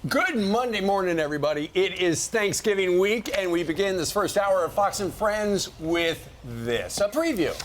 Good Monday morning, everybody. It is Thanksgiving week, and we begin this first hour of Fox and Friends with this, a preview.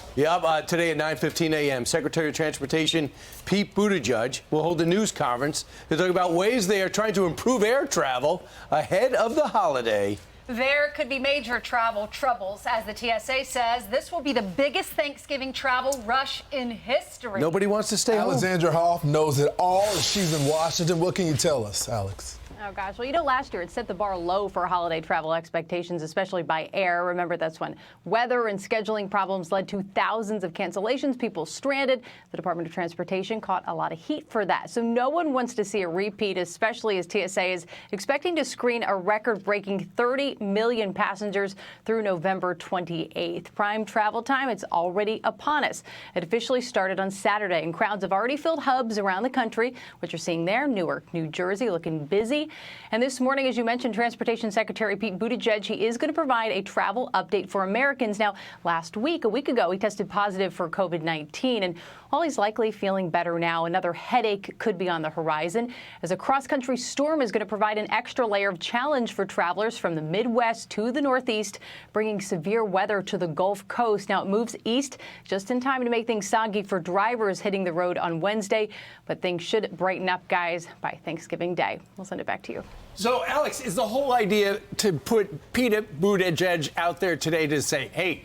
Today at 9:15 a.m., Secretary of Transportation Pete Buttigieg will hold a news conference to talk about ways they are trying to improve air travel ahead of the holiday. There could be major travel troubles. As the TSA says, this will be the biggest Thanksgiving travel rush in history. Nobody wants to stay home. Alexandria Hoff knows it all. She's in Washington. What can you tell us, Alex? Oh, gosh. Well, you know, last year it set the bar low for holiday travel expectations, especially by air. Remember, that's when weather and scheduling problems led to thousands of cancellations, people stranded. The Department of Transportation caught a lot of heat for that. So no one wants to see a repeat, especially as TSA is expecting to screen a record-breaking 30 million passengers through November 28th. Prime travel time, it's already upon us. It officially started on Saturday, and crowds have already filled hubs around the country. What you're seeing there, Newark, New Jersey, looking busy. And this morning, as you mentioned, Transportation Secretary Pete Buttigieg, he is going to provide a travel update for Americans. Now, a week ago, he tested positive for COVID-19. And while he's likely feeling better now, another headache could be on the horizon, as a cross-country storm is going to provide an extra layer of challenge for travelers from the Midwest to the Northeast, bringing severe weather to the Gulf Coast. Now, it moves east just in time to make things soggy for drivers hitting the road on Wednesday. But things should brighten up, guys, by Thanksgiving Day. We'll send it back to you. So, Alex, is the whole idea to put Pete Buttigieg out there today to say, hey,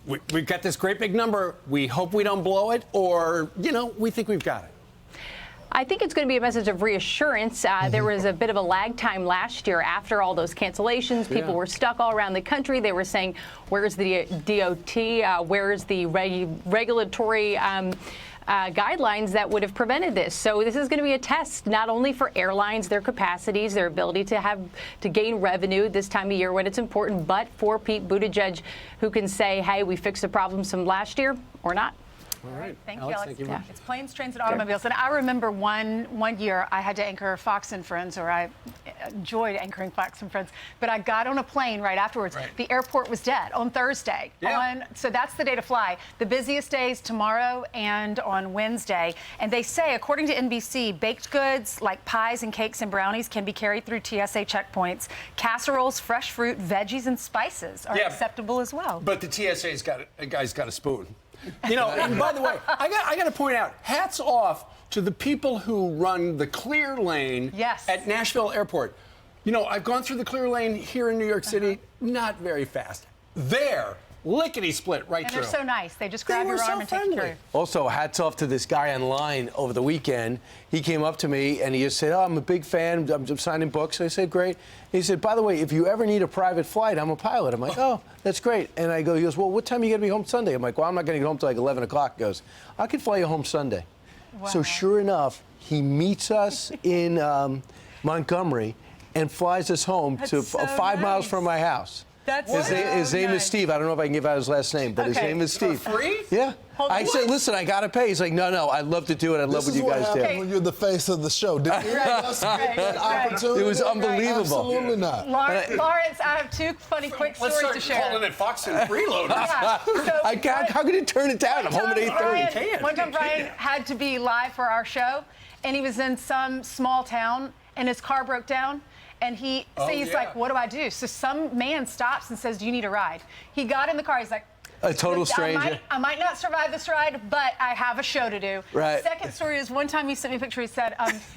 we've got this great big number, we hope we don't blow it, or, we think we've got it? I think it's going to be a message of reassurance. There was a bit of a lag time last year after all those cancellations. People were stuck all around the country. They were saying, where's the DOT? Where's the regulatory guidelines that would have prevented this? So this is going to be a test not only for airlines, their capacities, their ability to gain revenue this time of year when it's important, but for Pete Buttigieg, who can say, hey, we fixed the problems from last year or not. All right. Thank Alex, you, Alex. thank you very much. It's planes, trains, and automobiles. And I remember one year I had to anchor Fox and Friends, or I enjoyed anchoring Fox and Friends, but I got on a plane right afterwards. Right. The airport was dead on Thursday. Yeah. So that's the day to fly. The busiest days tomorrow and on Wednesday. And they say, according to NBC, baked goods like pies and cakes and brownies can be carried through TSA checkpoints. Casseroles, fresh fruit, veggies, and spices are acceptable as well. But the TSA's guy's got a spoon. And by the way, I got to point out, hats off to the people who run the clear lane at Nashville Airport. I've gone through the clear lane here in New York City, not very fast. There, lickety-split right through. And they're so nice. They just grab your arm and take care of you. Also, hats off to this guy online over the weekend. He came up to me and he just said, I'm a big fan. I'm signing books. I said, great. He said, by the way, if you ever need a private flight, I'm a pilot. I'm like, oh, that's great. And he goes, well, what time are you going to be home Sunday? I'm like, well, I'm not going to get home till like 11 o'clock. He goes, I can fly you home Sunday. Wow. So sure enough, he meets us in Montgomery and flies us home to 5 miles from my house. His name is Steve. I don't know if I can give out his last name, but his name is Steve. For free? Yeah. I said, listen, I got to pay. He's like, no, I'd love to do it. I love what you guys do. When you're the face of the show. Did you give us that opportunity? It was unbelievable. Absolutely not. Lawrence, I have two funny quick stories to share. Let's start calling it Fox and Freeloaders. How can you turn it down? I'm home at 8:30. One time Brian had to be live for our show, and he was in some small town, and his car broke down. And he's like, what do I do? So some man stops and says, do you need a ride? He got in the car. He's like, a total stranger. I might not survive this ride, but I have a show to do. Right. Second story is one time he sent me a picture. He said,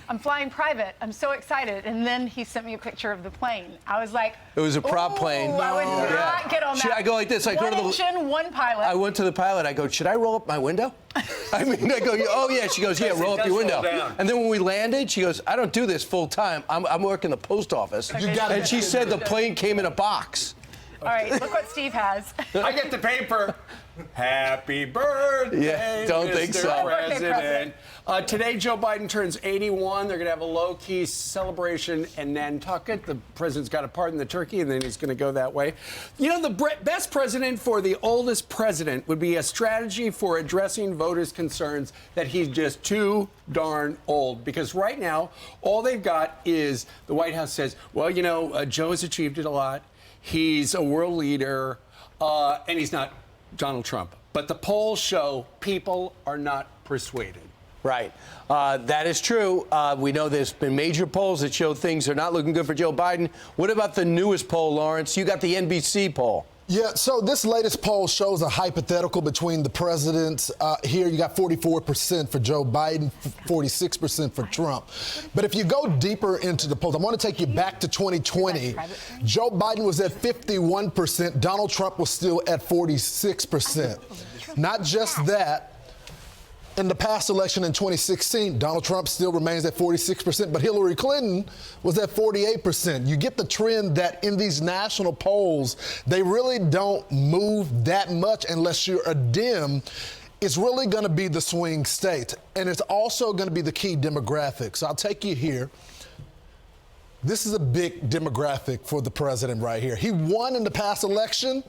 I'm flying private. I'm so excited. And then he sent me a picture of the plane. I was like, it was a prop plane. I would not get on that. Should I go like this? One engine, one pilot. I went to the pilot. I go, should I roll up my window? I go, oh, yeah. She goes, yeah, roll up your window. And then when we landed, she goes, I don't do this full time. I'm working the post office. And she said the plane came in a box. All right, look what Steve has. I get the paper. Happy birthday, don't Mr. think so. President. Today, Joe Biden turns 81. They're going to have a low-key celebration in Nantucket. The president's got to pardon the turkey, and then he's going to go that way. The best president for the oldest president would be a strategy for addressing voters' concerns that he's just too darn old. Because right now, all they've got is the White House says, well, Joe has achieved it a lot. He's a world leader, and he's not Donald Trump. But the polls show people are not persuaded. Right. That is true. We know there's been major polls that show things are not looking good for Joe Biden. What about the newest poll, Lawrence? You got the NBC poll. Yeah, so this latest poll shows a hypothetical between the presidents. Here you got 44% for Joe Biden, 46% for Trump. But if you go deeper into the polls, I want to take you back to 2020. Joe Biden was at 51%. Donald Trump was still at 46%. Not just that. In the past election in 2016, Donald Trump still remains at 46%, but Hillary Clinton was at 48%. You get the trend that in these national polls, they really don't move that much unless you're a Dem. It's really going to be the swing state, and it's also going to be the key demographic. So I'll take you here. This is a big demographic for the president right here. He won in the past election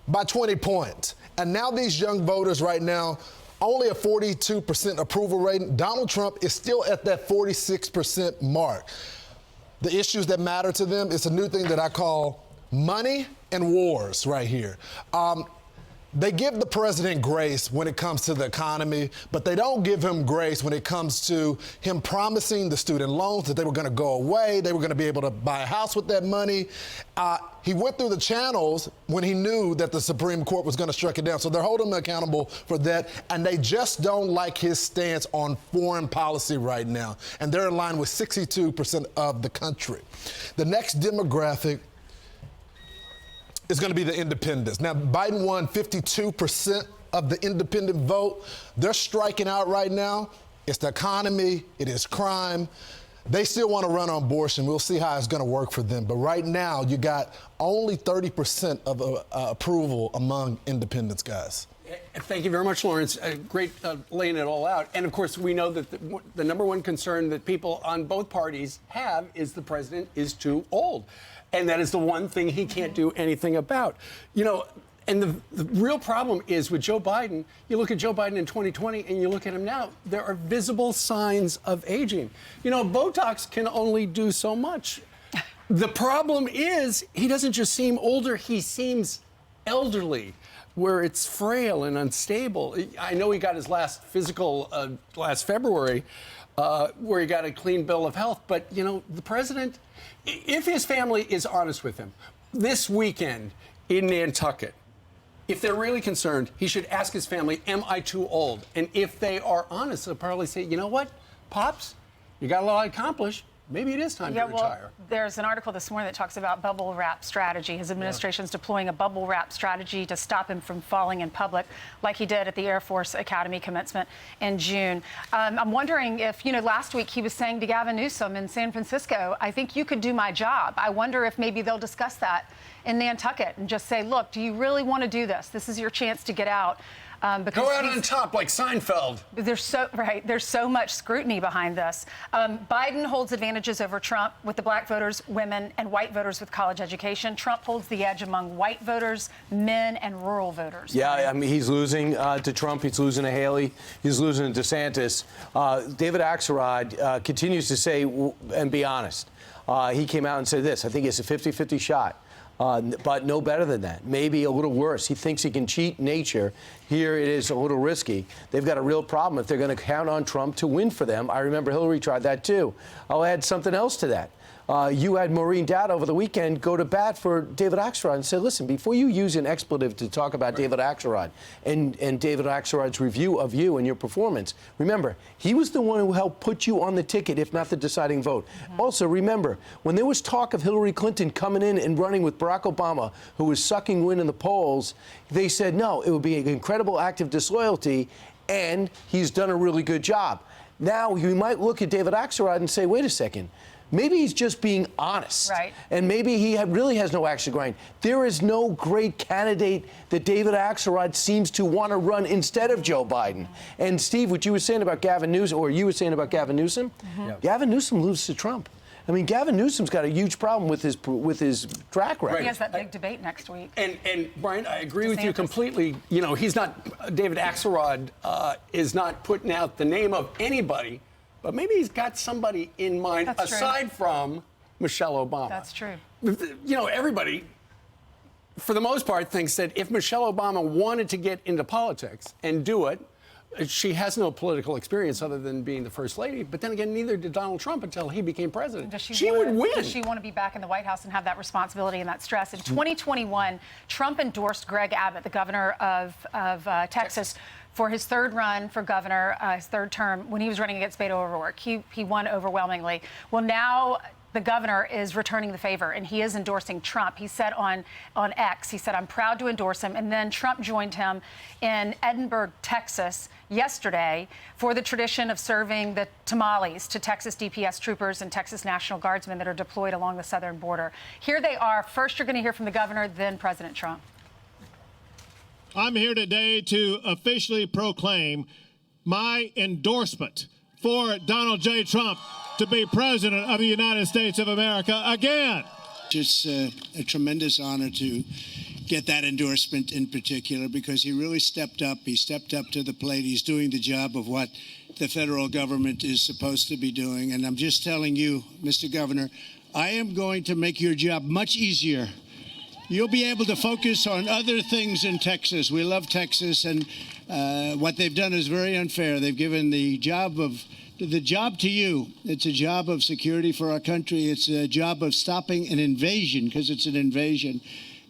by 20 points, and now these young voters right now, only a 42% approval rating. Donald Trump is still at that 46% mark. The issues that matter to them, it's a new thing that I call money and wars right here. They give the president grace when it comes to the economy, but they don't give him grace when it comes to him promising the student loans that they were going to go away, they were going to be able to buy a house with that money. He went through the channels when he knew that the Supreme Court was going to strike it down. So they're holding him accountable for that, and they just don't like his stance on foreign policy right now. And they're in line with 62% of the country. The next demographic is going to be the independents. Now, Biden won 52% of the independent vote. They're striking out right now. It's the economy. It is crime. They still want to run on abortion. We'll see how it's going to work for them. But right now, you got only 30% of approval among independents, guys. Thank you very much, Lawrence. Great laying it all out. And, of course, we know that the number one concern that people on both parties have is the president is too old. And that is the one thing he can't do anything about. You know, and the real problem is with Joe Biden, you look at Joe Biden in 2020 and you look at him now, there are visible signs of aging. You know, Botox can only do so much. The problem is he doesn't just seem older, he seems elderly, where it's frail and unstable. I know he got his last physical last February, where he got a clean bill of health, but, you know, the president, if his family is honest with him, this weekend in Nantucket, if they're really concerned, he should ask his family, am I too old? And if they are honest, they'll probably say, you know what, Pops, you got a lot accomplished. Maybe it is time to retire. Well, there's an article this morning that talks about bubble wrap strategy. His administration's deploying a bubble wrap strategy to stop him from falling in public, like he did at the Air Force Academy commencement in June. I'm wondering if, you know, last week he was saying to Gavin Newsom in San Francisco, I think you could do my job. I wonder if maybe they'll discuss that in Nantucket and just say, look, do you really want to do this? This is your chance to get out. Because go out on top like Seinfeld. There's so much scrutiny behind this. Biden holds advantages over Trump with the black voters, women, and white voters with college education. Trump holds the edge among white voters, men, and rural voters. Yeah, I mean, he's losing to Trump. He's losing to Haley. He's losing to DeSantis. David Axelrod continues to say, and be honest, he came out and said this, I think it's a 50-50 shot. But no better than that. Maybe a little worse. He thinks he can cheat nature. Here it is a little risky. They've got a real problem if they're going to count on Trump to win for them. I remember Hillary tried that, too. I'll add something else to that. You had Maureen Dowd over the weekend go to bat for David Axelrod and said, listen, before you use an expletive to talk about David Axelrod and David Axelrod's review of you and your performance, remember, he was the one who helped put you on the ticket, if not the deciding vote. Also, remember, when there was talk of Hillary Clinton coming in and running with Barack Obama, who was sucking wind in the polls, they said, no, it would be an incredible act of disloyalty, and he's done a really good job. Now, you might look at David Axelrod and say, wait a second, maybe he's just being honest. Right. And maybe he really has no axe to grind. There is no great candidate that David Axelrod seems to want to run instead of Joe Biden. And, Steve, what you were saying about Gavin Newsom, or you were saying about Gavin Newsom, Gavin Newsom loses to Trump. I mean, Gavin Newsom's got a huge problem with his track record. He has that big debate next week. And Brian, I agree with you completely. You know, he's not, David Axelrod is not putting out the name of anybody, but maybe he's got somebody in mind aside from Michelle Obama. That's true. You know, everybody, for the most part, thinks that if Michelle Obama wanted to get into politics and do it, she has no political experience other than being the first lady. But then again, neither did Donald Trump until he became president. She would win. Does she want to be back in the White House and have that responsibility and that stress? In 2021, Trump endorsed Greg Abbott, the governor of Texas, for his third run for governor, his third term, when he was running against Beto O'Rourke. He won overwhelmingly. Well, now the governor is returning the favor, and he is endorsing Trump. He said on X, he said, I'm proud to endorse him. And then Trump joined him in Edinburgh, Texas, yesterday for the tradition of serving the tamales to Texas DPS troopers and Texas National Guardsmen that are deployed along the southern border. Here they are. First, you're going to hear from the governor, then President Trump. I'm here today to officially proclaim my endorsement for Donald J. Trump to be president of the United States of America again. It's a tremendous honor to get that endorsement in particular because he really stepped up. He stepped up to the plate. He's doing the job of what the federal government is supposed to be doing. And I'm just telling you, Mr. Governor, I am going to make your job much easier. You'll be able to focus on other things in Texas. We love Texas, and what they've done is very unfair. They've given the job to you. It's a job of security for our country. It's a job of stopping an invasion, because it's an invasion.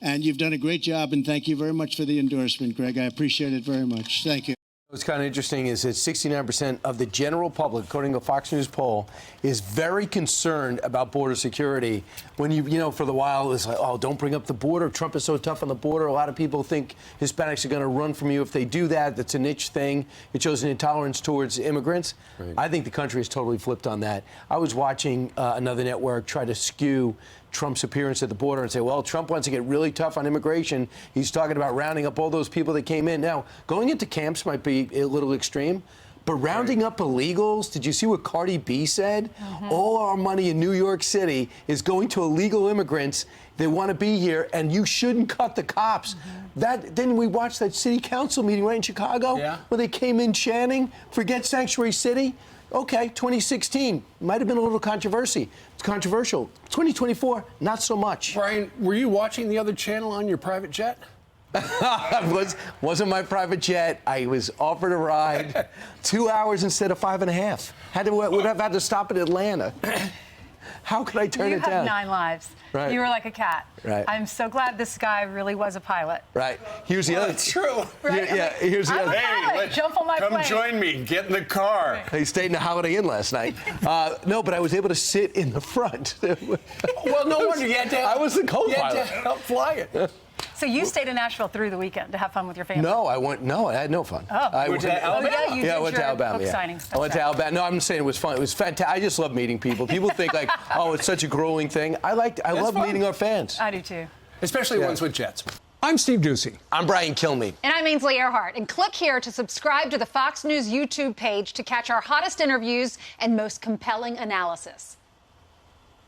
And you've done a great job, and thank you very much for the endorsement, Greg. I appreciate it very much. Thank you. What's kind of interesting is that 69% of the general public, according to a Fox News poll, is very concerned about border security. When you know, for the while, it's like, oh, don't bring up the border. Trump is so tough on the border. A lot of people think Hispanics are going to run from you if they do that. That's a niche thing. It shows an intolerance towards immigrants. Right. I think the country is totally flipped on that. I was watching another network try to skew Trump's appearance at the border and say, well, Trump wants to get really tough on immigration. He's talking about rounding up all those people that came in. Now, going into camps might be a little extreme, but rounding up illegals, did you see what Cardi B said? Mm-hmm. All our money in New York City is going to illegal immigrants. They want to be here, and you shouldn't cut the cops. Mm-hmm. Then we watched that city council meeting right in Chicago where they came in chanting, forget Sanctuary City. Okay, 2016 might have been a little controversial. 2024, not so much. Brian, were you watching the other channel on your private jet? Wasn't my private jet. I was offered a ride 2 hours instead of 5.5. Would have had to stop in Atlanta. How could I turn it down? You have 9 lives. Right. You were like a cat. Right. I'm so glad this guy really was a pilot. Right. Here's the other. It's true. Right? Yeah. Here's the other. Hey, jump on my plane. Come join me. Get in the car. He stayed in a Holiday Inn last night. No, but I was able to sit in the front. Well, no wonder you had to. I was the co-pilot. You had to help fly it. So you stayed in Nashville through the weekend to have fun with your family? No, I had no fun. Oh. I went to Alabama? I went to Alabama. Book signing. I went to Alabama. No, I'm saying it was fun. It was fantastic. I just love meeting people. People think like, oh, it's such a grueling thing. I love meeting our fans. I do too. Especially ones with jets. I'm Steve Ducey. I'm Brian Kilmeade. And I'm Ainsley Earhart. And click here to subscribe to the Fox News YouTube page to catch our hottest interviews and most compelling analysis.